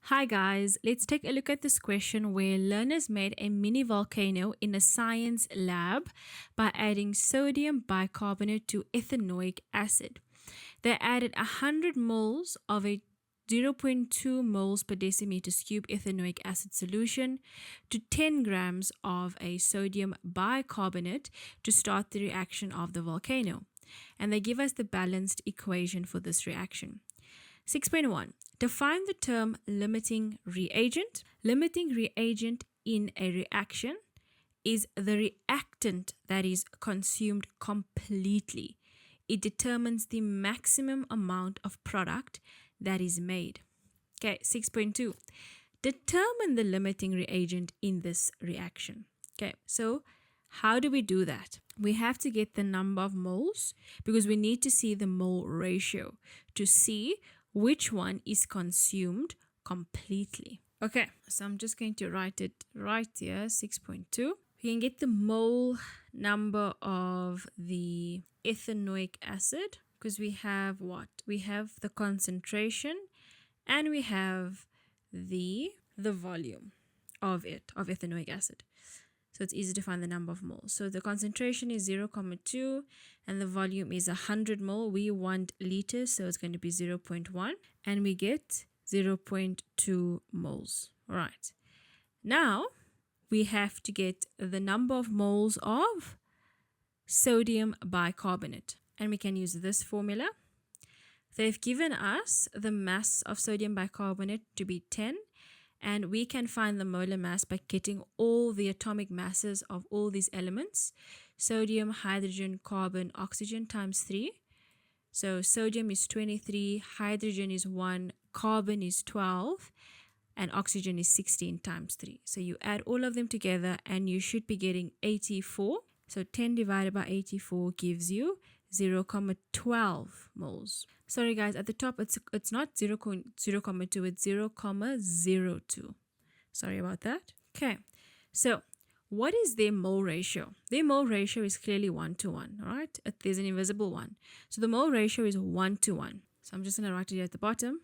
Hi guys, let's take a look at this question where learners made a mini volcano in a science lab by adding sodium bicarbonate to ethanoic acid. They added 100 moles of a 0.2 moles per decimeters cube ethanoic acid solution to 10 grams of a sodium bicarbonate to start the reaction of the volcano. And they give us the balanced equation for this reaction. 6.1. Define the term limiting reagent. Limiting reagent in a reaction is the reactant that is consumed completely. It determines the maximum amount of product that is made. Okay, 6.2. Determine the limiting reagent in this reaction. Okay, so how do we do that? We have to get the number of moles because we need to see the mole ratio to see which one is consumed completely. Okay, so I'm just going to write it right here, 6.2. We can get the mole number of the ethanoic acid because we have what? We have the concentration and we have the volume of ethanoic acid. So it's easy to find the number of moles. So the concentration is 0.2 and the volume is 100 mole. We want liters, so it's going to be 0.1 and we get 0.2 moles. All right. Now we have to get the number of moles of sodium bicarbonate and we can use this formula. They've given us the mass of sodium bicarbonate to be 10. And we can find the molar mass by getting all the atomic masses of all these elements. Sodium, hydrogen, carbon, oxygen times 3. So sodium is 23, hydrogen is 1, carbon is 12, and oxygen is 16 times 3. So you add all of them together and you should be getting 84. So 10 divided by 84 gives you 0.12 moles. Sorry guys, at the top it's not 0.2, it's 0.02. Sorry about that. Okay, so what is their mole ratio? Their mole ratio is clearly 1 to 1, all right? There's an invisible one. So the mole ratio is 1 to 1. So I'm just going to write it here at the bottom.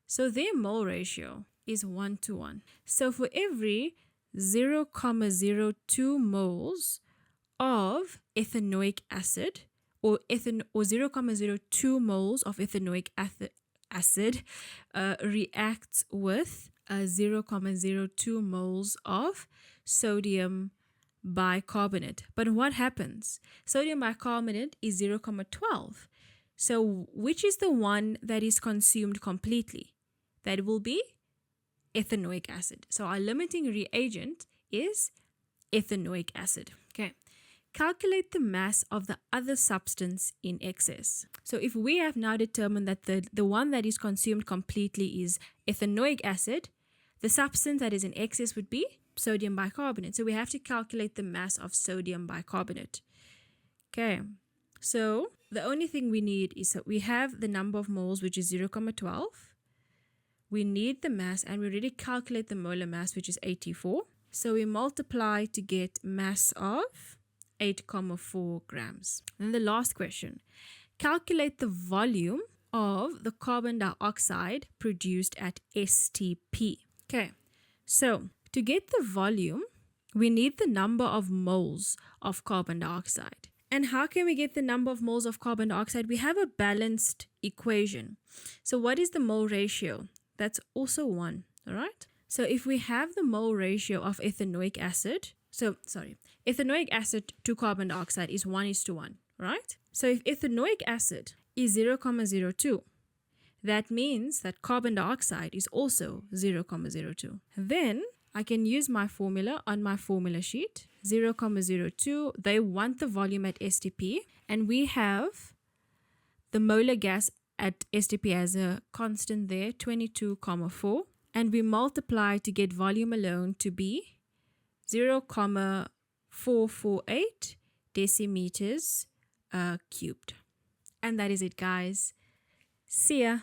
So their mole ratio is 1 to 1. So for every 0.02 moles of ethanoic acid, or 0.02 moles of ethanoic acid reacts with 0.02 moles of sodium bicarbonate. But what happens? Sodium bicarbonate is 0.12. So which is the one that is consumed completely? That will be ethanoic acid. So our limiting reagent is ethanoic acid. Okay. Calculate the mass of the other substance in excess. So if we have now determined that the one that is consumed completely is ethanoic acid, the substance that is in excess would be sodium bicarbonate. So we have to calculate the mass of sodium bicarbonate. Okay, so the only thing we need is that we have the number of moles, which is 0.12. We need the mass, and we already calculate the molar mass, which is 84. So we multiply to get mass of 8.4 grams. Then the last question. Calculate the volume of the carbon dioxide produced at STP. Okay, so to get the volume, we need the number of moles of carbon dioxide. And how can we get the number of moles of carbon dioxide? We have a balanced equation. So what is the mole ratio? That's also 1, all right? So if we have the mole ratio of ethanoic acid, ethanoic acid to carbon dioxide is 1:1, right? So if ethanoic acid is 0.02, that means that carbon dioxide is also 0.02. Then I can use my formula on my formula sheet, 0.02. They want the volume at STP, and we have the molar gas at STP as a constant there, 22.4, and we multiply to get volume alone to be 0.448 decimeters cubed. And that is it, guys. See ya.